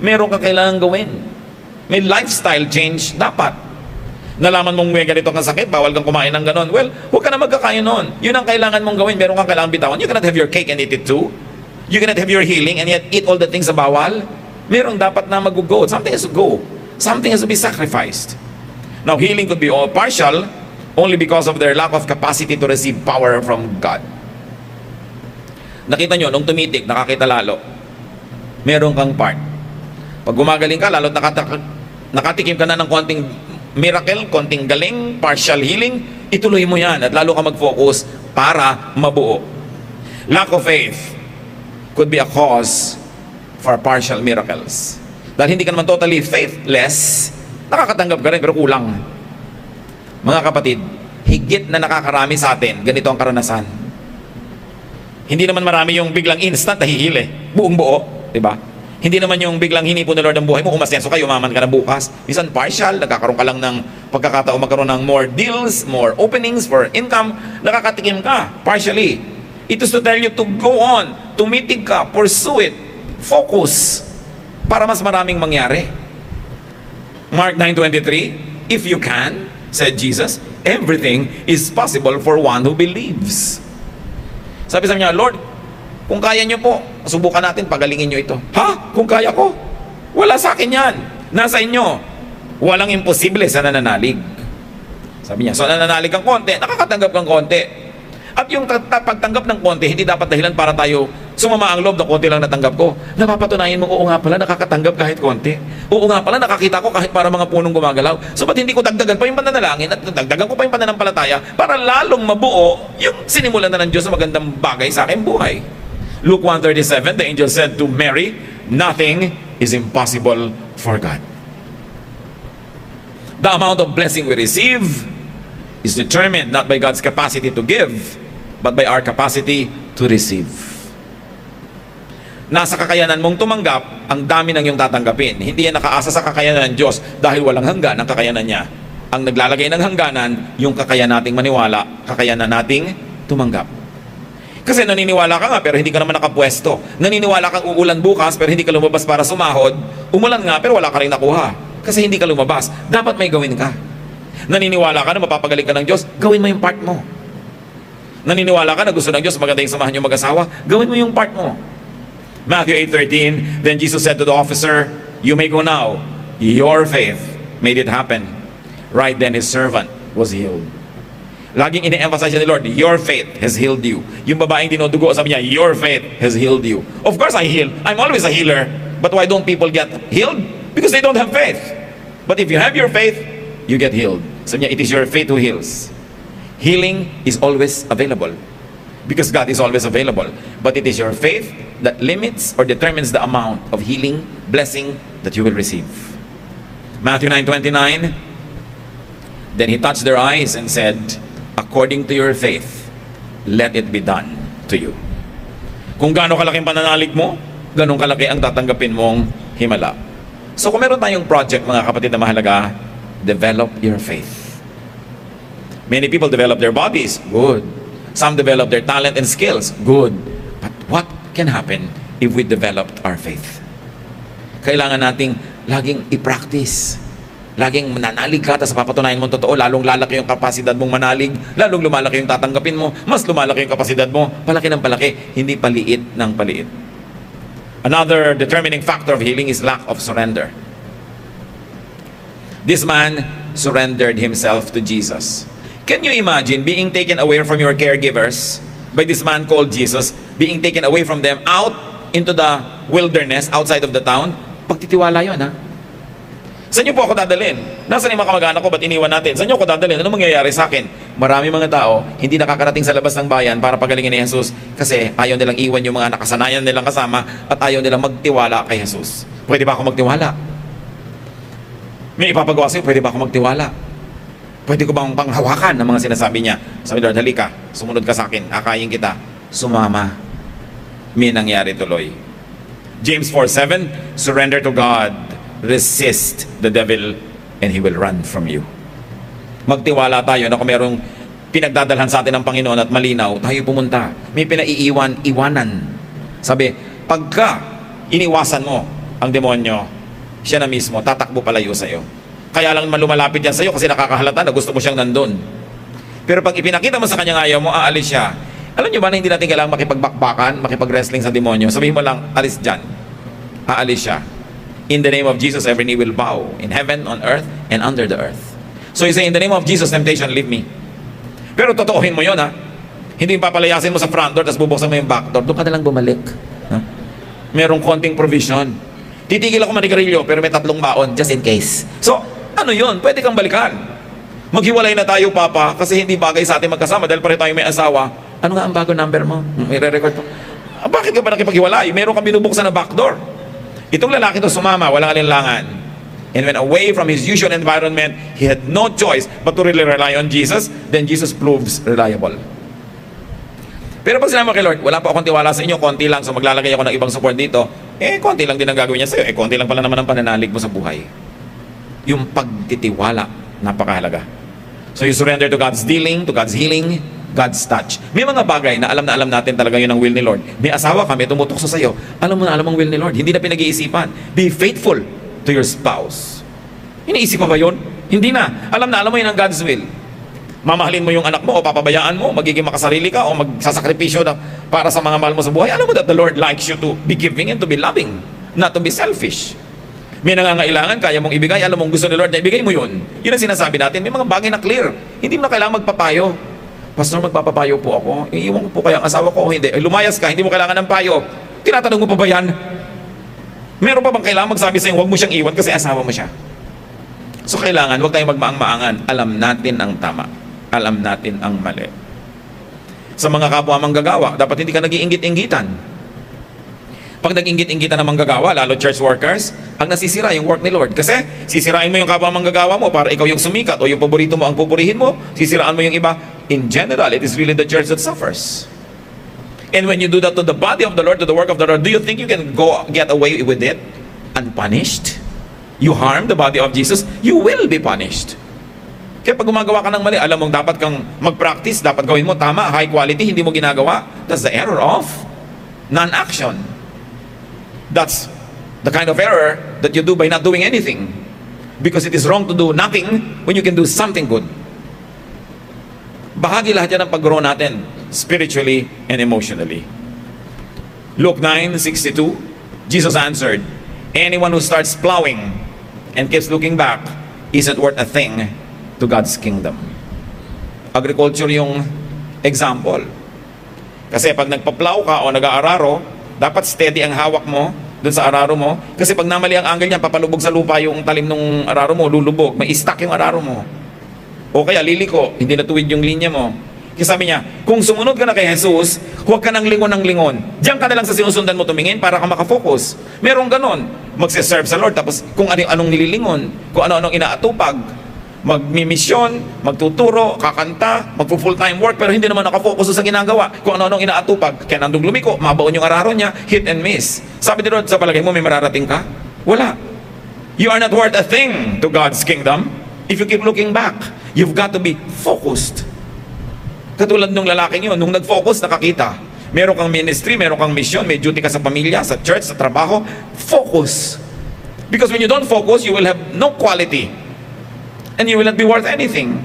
Meron ka kailangan gawin. May lifestyle change dapat. Nalaman mong may ganito kang sakit, bawal kang kumain ng ganon. Well, huwag ka na magkakain nun. Yun ang kailangan mong gawin. Meron kang kailangan bitawan. You cannot have your cake and eat it too. You cannot have your healing and yet eat all the things na bawal. Meron dapat na mag-go. Something has to go. Something has to be sacrificed. Now, healing could be all partial only because of their lack of capacity to receive power from God. Nakita nyo, nung tumitik, nakakita lalo. Meron kang part. Pag gumagaling ka, lalo't nakatikim ka na ng konting miracle, konting galing, partial healing, ituloy mo yan at lalo ka mag-focus para mabuo. Lack of faith could be a cause for partial miracles. Dahil hindi ka naman totally faithless, nakakatanggap ka rin pero kulang. Mga kapatid, higit na nakakarami sa atin, ganito ang karanasan. Hindi naman marami yung biglang instant na hihili. Buong buo, di ba? Hindi naman yung biglang hinipon ng Lord ang buhay mo, umasenso ka, umaman ka na bukas. Minsan partial, nagkakaroon ka lang ng pagkakataon magkaroon ng more deals, more openings for income, nakakatikim ka, partially. It is to tell you to go on, tumitig ka, pursue it, focus, para mas maraming mangyari. Mark 9:23, if you can, said Jesus, everything is possible for one who believes. Sabi sa niya, Lord, kung kaya nyo po, subukan natin, pagalingin nyo ito. Ha? Kung kaya ko? Wala sa akin yan. Nasa inyo. Walang imposible sa nananalig. Sabi niya, so nananalig kang konti, nakakatanggap kang konti. At yung pagtanggap ng konti, hindi dapat dahilan para tayo sumama ang loob na konti lang natanggap ko. Napapatunayan mo, oo nga pala, nakakatanggap kahit konti. Oo nga pala, nakakita ko kahit para mga punong gumagalaw. So ba't hindi ko dagdagan pa yung pananalangin at dagdagan ko pa yung pananampalataya para lalong mabuo yung sinimulan na ng Diyos sa magandang bagay sa aking buhay. Luke 1:37, the angel said to Mary, nothing is impossible for God. The amount of blessing we receive is determined not by God's capacity to give, but by our capacity to receive. Nasa kakayanan mong tumanggap, ang dami ng iyong tatanggapin. Hindi yan nakaasa sa kakayanan ng Diyos dahil walang hanggan ang kakayanan niya. Ang naglalagay ng hangganan, yung kakayanan nating maniwala, kakayanan nating tumanggap. Kasi naniniwala ka nga pero hindi ka naman nakapwesto. Naniniwala kang uulan bukas pero hindi ka lumabas para sumahod. Umulan nga pero wala ka rin nakuha. Kasi hindi ka lumabas. Dapat may gawin ka. Naniniwala ka na mapapagaling ka ng Diyos, gawin mo yung part mo. Naniniwala ka na gusto ng Diyos maganda yung samahan yung mag-asawa, gawin mo yung part mo. Matthew 8:13, then Jesus said to the officer, you may go now. Your faith made it happen. Right then his servant was healed. Laging ine-emphasize ni Lord, your faith has healed you. Yung babaeng dinudugo, sabi niya, your faith has healed you. Of course I heal. I'm always a healer. But why don't people get healed? Because they don't have faith. But if you have your faith, you get healed. Sabi niya, it is your faith who heals. Healing is always available. Because God is always available. But it is your faith that limits or determines the amount of healing, blessing that you will receive. Matthew 9:29, then he touched their eyes and said, according to your faith, let it be done to you. Kung gaano kalaki ang pananalig mo, ganun kalaki ang tatanggapin mong himala. So kung meron tayong project, mga kapatid na mahalaga, develop your faith. Many people develop their bodies, good. Some develop their talent and skills, good. But what can happen if we developed our faith? Kailangan nating laging i-practice. Laging mananalig ka, tapos papatunayan mo totoo, lalong lalaki yung kapasidad mong manalig, lalong lumalaki yung tatanggapin mo, mas lumalaki yung kapasidad mo, palaki ng palaki, hindi paliit ng paliit. Another determining factor of healing is lack of surrender. This man surrendered himself to Jesus. Can you imagine being taken away from your caregivers by this man called Jesus, being taken away from them out into the wilderness outside of the town? Pagtitiwala yun, ha? Saan niyo po ako dadalhin? Nasaan yung mga kamag-anak ko? Ba't iniwan natin? Saan niyo ako dadalhin? Ano mangyayari sa akin? Marami mga tao hindi nakakarating sa labas ng bayan para pagalingin ni Jesus kasi ayaw nilang iwan yung mga nakasanayan nilang kasama at ayaw nilang magtiwala kay Jesus. Pwede ba ako magtiwala? May ipapagawa sa'yo, pwede ba ako magtiwala? Pwede ko bang panghawakan ng mga sinasabi niya? Sabi Lord, halika, sumunod ka sa akin, akayin kita. Sumama. May nangyari tuloy. James 4:7, surrender to God. Resist the devil and he will run from you. Magtiwala tayo na kung merong pinagdadalhan sa atin ng Panginoon at malinaw, tayo pumunta. May iwanan. Sabi, pagka iniwasan mo ang demonyo, siya na mismo, tatakbo palayo sa'yo. Kaya lang lumalapit yan sa'yo kasi nakakahalata na gusto mo siyang nandun. Pero pag ipinakita mo sa kanya ayaw mo, aalis siya. Alam niyo ba na hindi natin kailangang makipagbakbakan, makipag-wrestling sa demonyo? Sabihin mo lang, alis dyan. Aalis siya. In the name of Jesus, every knee will bow. In heaven, on earth, and under the earth. So you say, in the name of Jesus, temptation, leave me. Pero totoohin mo yun, ha? Hindi papalayasin mo sa front door, tapos bubuksan mo yung back door. Doon ka nalang bumalik. Ha? Merong konting provision. Titigil ako manigarilyo, pero may 3 baon, just in case. So, ano yun? Pwede kang balikan. Maghiwalay na tayo, Papa, kasi hindi bagay sa atin magkasama dahil pareho tayo may asawa. Ano nga ang bago number mo? May re-record po. Bakit ka ba nakipaghiwalay? Meron kang binubuksan na backdoor. Itong lalaki to sumama, walang alinlangan. And when away from his usual environment, he had no choice but to really rely on Jesus. Then Jesus proves reliable. Pero pag sinabi mo kay Lord, wala pa akong tiwala sa inyo, konti lang, so maglalagay ako ng ibang support dito, konti lang din ang gagawin niya sa'yo. Konti lang pala naman ang pananalig mo sa buhay. Yung pagtitiwala, napakahalaga. So you surrender to God's dealing, to God's healing, God's touch. May mga bagay na alam natin talaga yun ang will ni Lord. May asawa ka, may tumutukso sa'yo. Alam mo na alam ang will ni Lord. Hindi na pinag-iisipan. Be faithful to your spouse. Iniisip pa ba yun? Hindi na. Alam mo yun ang God's will. Mamahalin mo yung anak mo o papabayaan mo, magiging makasarili ka o magsasakripisyo na para sa mga mahal mo sa buhay. Alam mo that the Lord likes you to be giving and to be loving, not to be selfish. May nangangailangan, kaya mong ibigay, alam mong gusto ni Lord na ibigay mo yun. Yun ang sinasabi natin. May mga bagay na clear. Hindi mo na kailangan magpapayo. Pastor, magpapapayo po ako. Iiwan ko po kaya ang asawa ko o hindi. Lumayas ka, hindi mo kailangan ng payo. Tinatanong mo pa ba yan? Meron pa bang kailangan magsabi sa'yo, huwag mo siyang iwan kasi asawa mo siya? So kailangan, huwag tayong magmaang-maangan. Alam natin ang tama. Alam natin ang mali. Sa mga kapwa manggagawa, dapat hindi ka nag-iinggit-inggitan. Pag nag-inggit-inggitan ng manggagawa, lalo church workers, ang nasisira yung work ni Lord. Kasi sisirain mo yung kapwa manggagawa mo para ikaw yung sumikat o yung paborito mo ang pupurihin mo, sisiraan mo yung iba. In general, it is really the church that suffers. And when you do that to the body of the Lord, to the work of the Lord, do you think you can get away with it unpunished? You harm the body of Jesus, you will be punished. Kaya pag gumagawa ka ng mali, alam mong dapat kang mag-practice, dapat gawin mo tama, high quality, hindi mo ginagawa. That's the error of non-action. That's the kind of error that you do by not doing anything. Because it is wrong to do nothing when you can do something good. Bahagi lahat yan ng pag-grow natin, spiritually and emotionally. Luke 9:62, Jesus answered, anyone who starts plowing and keeps looking back isn't worth a thing to God's kingdom. Agriculture yung example. Kasi pag nagpa-plow ka o nag-aararo, dapat steady ang hawak mo dun sa araro mo. Kasi pag namali ang angle niya, papalubog sa lupa yung talim ng araro mo, lulubog. May stuck yung araro mo. O kaya liliko, hindi natuwid yung linya mo. Kasi sabi niya, kung sumunod ka na kay Jesus, huwag ka ng lingon ng lingon. Diyan ka na lang sa sinusundan mo tumingin para ka makafocus. Merong ganon. Magsiserve sa Lord, tapos kung anong nililingon, kung ano-anong inaatupag, magmimisyon, magtuturo, kakanta, magpo-full-time work, pero hindi naman nakafocus sa ginagawa. Kung ano-anong inaatupag, kaya nandong lumiko, mabaon yung araro niya, hit and miss. Sabi ni Lord, sa palagay mo, may mararating ka? Wala. You are not worth a thing to God's kingdom if you keep looking back. You've got to be focused. Katulad nung lalaking yun, nung nag-focus, nakakita. Meron kang ministry, meron kang mission, may duty ka sa pamilya, sa church, sa trabaho. Focus. Because when you don't focus, you will have no quality. And you will not be worth anything.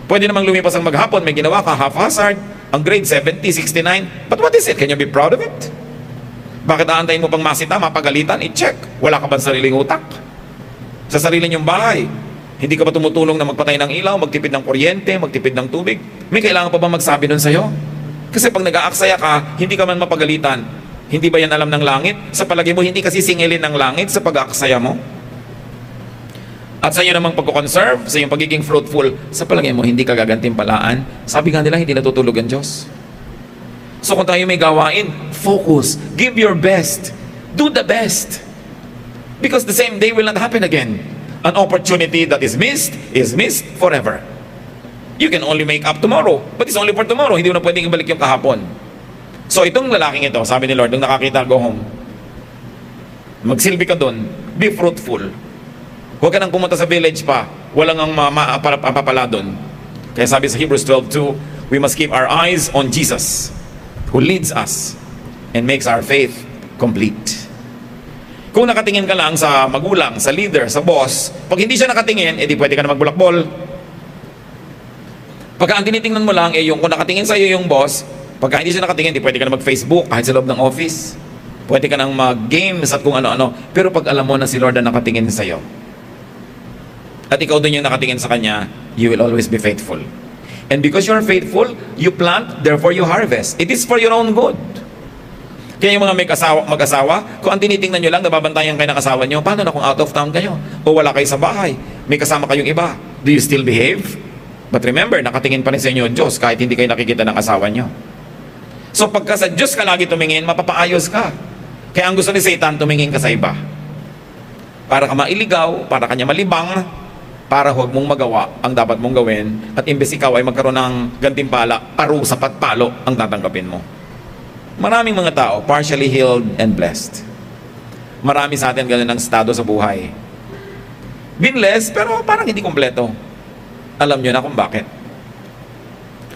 Pwede namang lumipas ang maghapon, may ginawa ka, haphazard, ang grade 70, 69. But what is it? Can you be proud of it? Bakit aantayin mo pang masita, mapagalitan? I-check. Wala ka ba sariling utak? Sa sarili niyong bahay. Hindi ka ba tumutulong na magpatay ng ilaw, magtipid ng kuryente, magtipid ng tubig? May kailangan pa ba magsabi nun sa'yo? Kasi pag nag-aaksaya ka, hindi ka man mapagalitan. Hindi ba yan alam ng langit? Sa palagay mo, hindi kasi singilin ng langit sa pag-aaksaya mo? At sa iyo namang pagkukonserve, sa iyong pagiging fruitful, sa palagay mo, hindi ka gagantimpalaan. Sabi nga nila, hindi natutulog ang Diyos. So kung tayo may gawain, focus, give your best, do the best. Because the same day will not happen again. An opportunity that is missed forever. You can only make up tomorrow, but it's only for tomorrow. Hindi mo na pwedeng ibalik yung kahapon. So itong lalaking ito, sabi ni Lord, nung nakakita, go home. Magsilbi ka doon, be fruitful. Huwag ka nang pumunta sa village pa. Walang ang mapapala doon. Kaya sabi sa Hebrews 12:2, we must keep our eyes on Jesus, who leads us and makes our faith complete. Kung nakatingin ka lang sa magulang, sa leader, sa boss, pag hindi siya nakatingin, edi pwede ka na magbulakbol. Pagka ang tinitingnan mo lang, yung kung nakatingin sa iyo yung boss, pagka hindi siya nakatingin, di pwede ka na mag-Facebook kahit sa loob ng office. Pwede ka nang mag-games at kung ano-ano. Pero pag alam mo na si Lord na nakatingin sa iyo, at ikaw din yung nakatingin sa Kanya, you will always be faithful. And because you are faithful, you plant, therefore you harvest. It is for your own good. Kaya yung mga mag-asawa, kung ang tinitingnan nyo lang, nababantayan kayo ng asawa nyo, paano na kung out of town kayo? O wala kayo sa bahay, may kasama kayong iba. Do you still behave? But remember, nakatingin pa rin sa inyo Diyos kahit hindi kayo nakikita ng asawa nyo. So pagka sa Diyos ka lagi tumingin, mapapaayos ka. Kaya ang gusto ni Satan, tumingin ka sa iba. Para ka mailigaw, para kanya malibang, para huwag mong magawa ang dapat mong gawin, at imbes ikaw ay magkaroon ng gantimpala, parusa at palo ang tatanggapin mo. Maraming mga tao, partially healed and blessed. Marami sa atin ganun ang estado sa buhay. Binless, pero parang hindi kompleto. Alam nyo na kung bakit.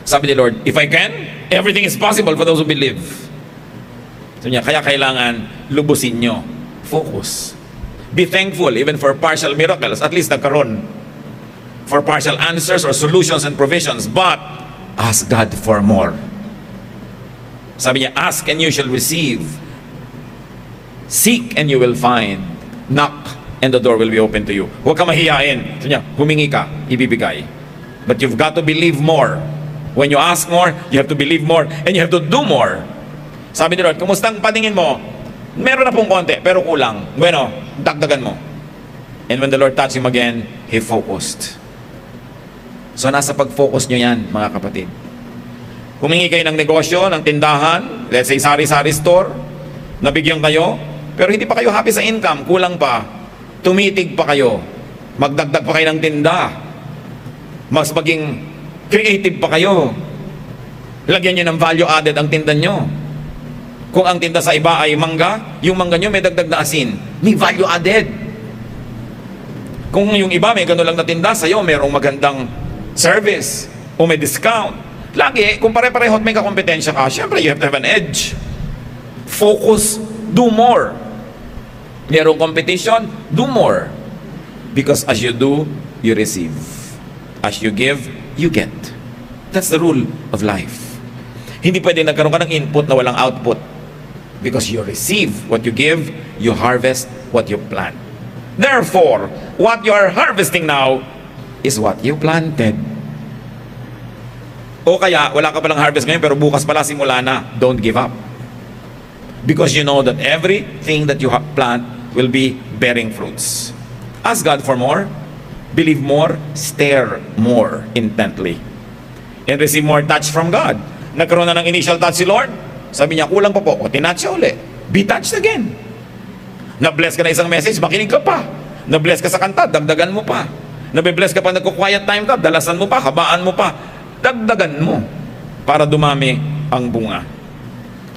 Sabi ni Lord, if I can, everything is possible for those who believe. So niya, kaya kailangan lubusin nyo. Focus. Be thankful even for partial miracles. At least nagkaroon. For partial answers or solutions and provisions. But, ask God for more. Sabi niya, ask and you shall receive. Seek and you will find. Knock and the door will be open to you. Huwag ka mahihain. Sabi niya, humingi ka, ibibigay. But you've got to believe more. When you ask more, you have to believe more. And you have to do more. Sabi ni Lord, kumustang paningin mo? Meron na pong konti, pero kulang. Bueno, dagdagan mo. And when the Lord touched him again, he focused. So nasa pag-focus nyo yan, mga kapatid. Humingi kayo ng negosyo, ng tindahan, let's say sari-sari store, nabigyan kayo, pero hindi pa kayo happy sa income, kulang pa, tumitig pa kayo, magdagdag pa kayo ng tinda, mas maging creative pa kayo, lagyan nyo ng value added ang tinda nyo. Kung ang tinda sa iba ay mangga, yung mangga nyo may dagdag na asin, may value added. Kung yung iba may gano'n lang na tinda, sa'yo mayroong magandang service o may discount. Lagi, kung pare-pareho at may kakompetensya ka, syempre you have to have an edge. Focus, do more. Mayroong competition, do more. Because as you do, you receive. As you give, you get. That's the rule of life. Hindi pwede nagkaroon ka ng input na walang output. Because you receive what you give, you harvest what you plant. Therefore, what you are harvesting now is what you planted. O kaya, wala ka palang harvest ngayon, pero bukas pala simula na, don't give up. Because you know that everything that you plant will be bearing fruits. Ask God for more, believe more, stare more intently, and receive more touch from God. Nagkaroon na ng initial touch si Lord, sabi niya, kulang pa po, o tinouch siya uli. Be touched again. Na-bless ka na isang message, makinig ka pa. Na-bless ka sa kanta, dagdagan mo pa. Na-bless ka pa nagko-quiet time ka, dalasan mo pa, habaan mo pa. Dagdagan mo para dumami ang bunga.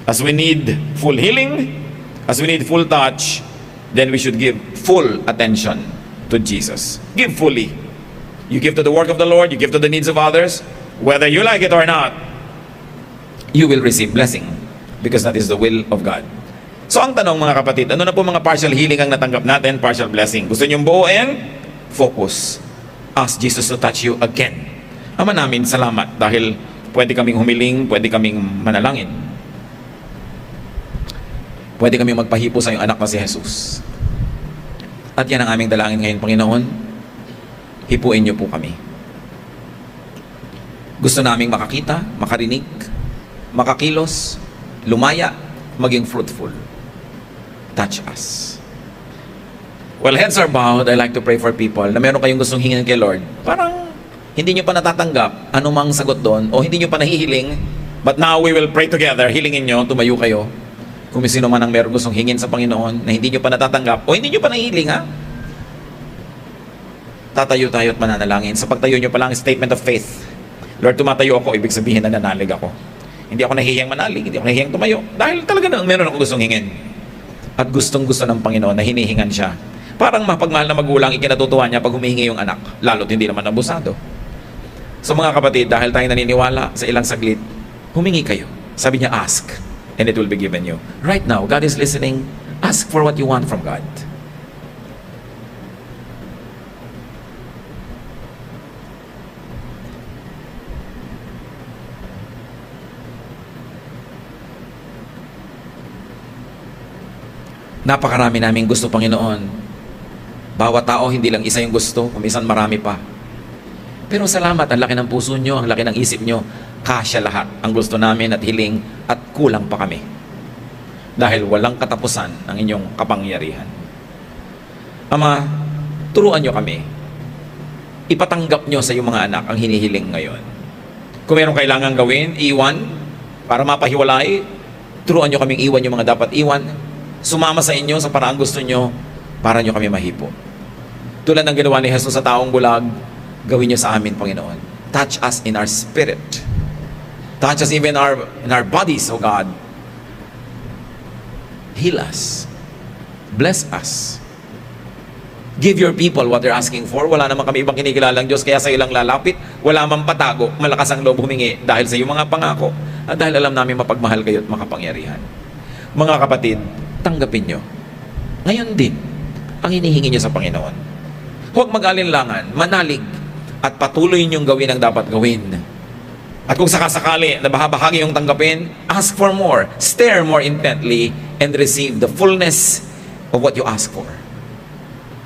As we need full healing, as we need full touch, then we should give full attention to Jesus. Give fully. You give to the work of the Lord, you give to the needs of others, whether you like it or not, you will receive blessing because that is the will of God. So ang tanong mga kapatid, ano na po mga partial healing ang natanggap natin, partial blessing? Gusto niyong buuin? Focus. Ask Jesus to touch you again. Ama namin, salamat dahil pwede kaming humiling, pwede kaming manalangin. Pwede kaming magpahipo sa iyong anak na si Jesus. At yan ang aming dalangin ngayon, Panginoon. Hipuin niyo po kami. Gusto naming makakita, makarinig, makakilos, lumaya, maging fruitful. Touch us. While heads are bowed, I like to pray for people na meron kayong gustong hingin kay Lord. Parang hindi nyo pa natatanggap anumang sagot doon o hindi nyo pa nahihiling, but now we will pray together. Hilingin nyo, tumayo kayo. Kung may sino man ang meron gustong hingin sa Panginoon na hindi nyo pa natatanggap o hindi nyo pa nahihiling, ha? Tatayo tayo at mananalangin. Sa pagtayo nyo pa lang, statement of faith. Lord, tumatayo ako, ibig sabihin na nanalig ako. Hindi ako nahihiyang manalig, hindi ako nahihiyang tumayo. Dahil talaga na meron akong gustong hingin. At gustong-gusto ng Panginoon na hinihingan siya. Parang mapagmahal na magulang, ikinatutuwa niya pag humihingi yung anak, lalo't hindi naman abusado. So mga kapatid, dahil tayo naniniwala sa ilang saglit, humingi kayo. Sabi niya, ask, and it will be given you. Right now, God is listening. Ask for what you want from God. Napakarami naming gusto, Panginoon. Bawat tao, hindi lang isa yung gusto, kumisan marami pa. Pero salamat, ang laki ng puso nyo, ang laki ng isip nyo, kasya lahat ang gusto namin at hiling at kulang pa kami. Dahil walang katapusan ang inyong kapangyarihan. Ama, turuan nyo kami. Ipatanggap nyo sa iyong mga anak ang hinihiling ngayon. Kung meron kailangan gawin, iwan, para mapahiwalay, turuan nyo kaming iwan yung mga dapat iwan. Sumama sa inyo sa paraang gusto nyo para nyo kami mahipo. Tulad ng ginawa ni Jesus sa taong bulag, gawin nyo sa amin, Panginoon. Touch us in our spirit. Touch us even in our bodies, O God. Heal us. Bless us. Give your people what they're asking for. Wala naman kami ibang kinikilalang Diyos, kaya sa ilang lalapit, wala mang patago, malakas ang loob humingi dahil sa iyong mga pangako at dahil alam namin mapagmahal kayo at makapangyarihan. Mga kapatid, tanggapin nyo. Ngayon din, ang hinihingi nyo sa Panginoon. Huwag mag-alinlangan, manalig, at patuloy nyong gawin ang dapat gawin. At kung sakasakali na bahagi yung tanggapin, ask for more, stare more intently, and receive the fullness of what you ask for.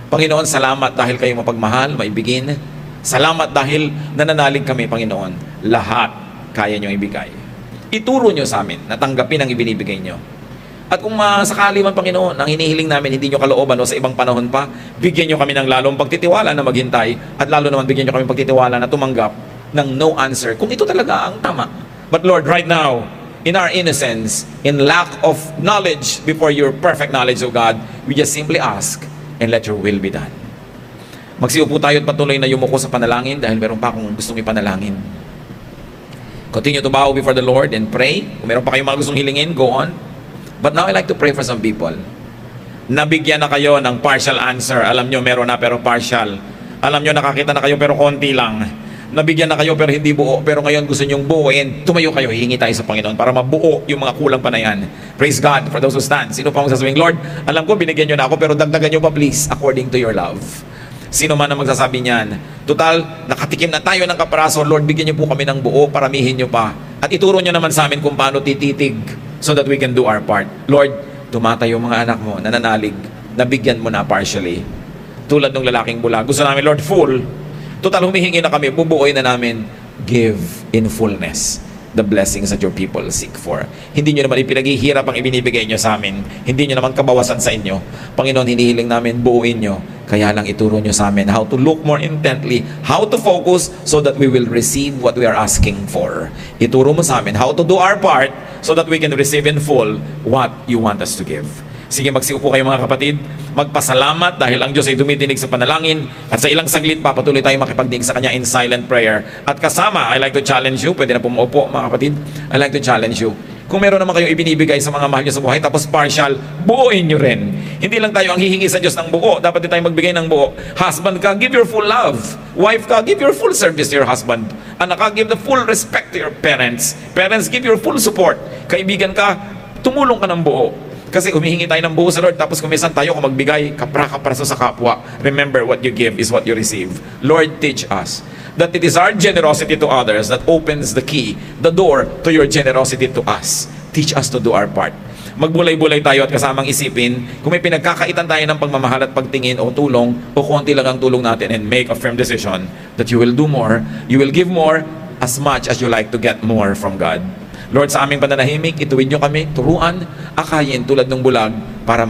Panginoon, salamat dahil kayo mapagmahal, maibigin. Salamat dahil nananalig kami, Panginoon. Lahat kaya nyo ibigay. Ituro nyo sa amin na tanggapin ang ibinibigay nyo. At kung sakali man, Panginoon, ang hinihiling namin hindi nyo kalooban o sa ibang panahon pa, bigyan nyo kami ng lalong pagtitiwala na maghintay at lalo naman bigyan nyo kami pagtitiwala na tumanggap ng no answer kung ito talaga ang tama. But Lord, right now, in our innocence, in lack of knowledge before your perfect knowledge, O God, we just simply ask and let your will be done. Magsiupo tayo at patuloy na yumuko sa panalangin dahil meron pa akong gustong ipanalangin. Continue to bow before the Lord and pray. Kung meron pa kayong mga gustong hilingin, go on. But now I like to pray for some people. Nabigyan na kayo ng partial answer. Alam nyo, meron na pero partial. Alam nyo, nakakita na kayo pero konti lang. Nabigyan na kayo pero hindi buo. Pero ngayon gusto nyong buuin. Tumayo kayo, hihingi tayo sa Panginoon para mabuo yung mga kulang pa na yan. Praise God for those who stand. Sino pa magsasabihin, Lord, alam ko binigyan nyo na ako pero dagdagan nyo pa please according to your love. Sino man ang magsasabi niyan, total, nakatikim na tayo ng kaparaso, Lord, bigyan niyo po kami ng buo, paramihin niyo pa. At ituro niyo naman sa amin kung paano tititig so that we can do our part. Lord, tumatayo mga anak mo, nananalig, nabigyan mo na partially. Tulad ng lalaking bulag. Gusto namin, Lord, full. Total, humihingi na kami, bubuoy na namin. Give in fullness the blessings that your people seek for. Hindi nyo naman ipinaghihirap ang ibinibigay nyo sa amin. Hindi nyo naman kabawasan sa inyo. Panginoon, hinihiling namin, buuin nyo. Kaya lang ituro nyo sa amin how to look more intently, how to focus so that we will receive what we are asking for. Ituro mo sa amin how to do our part so that we can receive in full what you want us to give. Sige, magsiupo kayo mga kapatid. Magpasalamat dahil ang Diyos ay dumitinig sa panalangin at sa ilang saglit papatuloy tayo makipagdinig sa Kanya in silent prayer. At kasama, I like to challenge you, pwede na pumuupo mga kapatid, I like to challenge you. Kung meron naman kayong ibinibigay sa mga mahal nyo sa buhay tapos partial, buuin nyo rin. Hindi lang tayo ang hihingi sa Diyos ng buo, dapat din tayo magbigay ng buo. Husband ka, give your full love. Wife ka, give your full service to your husband. Anak ka, give the full respect to your parents. Parents, give your full support. Kaibigan ka, tumulong ka ng buo. Kasi humihingi tayo ng buo sa Lord, tapos kumisan tayo kung magbigay, kapra-kapraso sa kapwa. Remember, what you give is what you receive. Lord, teach us that it is our generosity to others that opens the key, the door to your generosity to us. Teach us to do our part. Magbulay-bulay tayo at kasamang isipin, kung may pinagkakaitan tayo ng pagmamahal at pagtingin o tulong, o konti lang ang tulong natin, and make a firm decision that you will do more, you will give more, as much as you like to get more from God. Lord, sa aming pananahimik, ituwid nyo kami, turuan, akayin tulad ng bulag para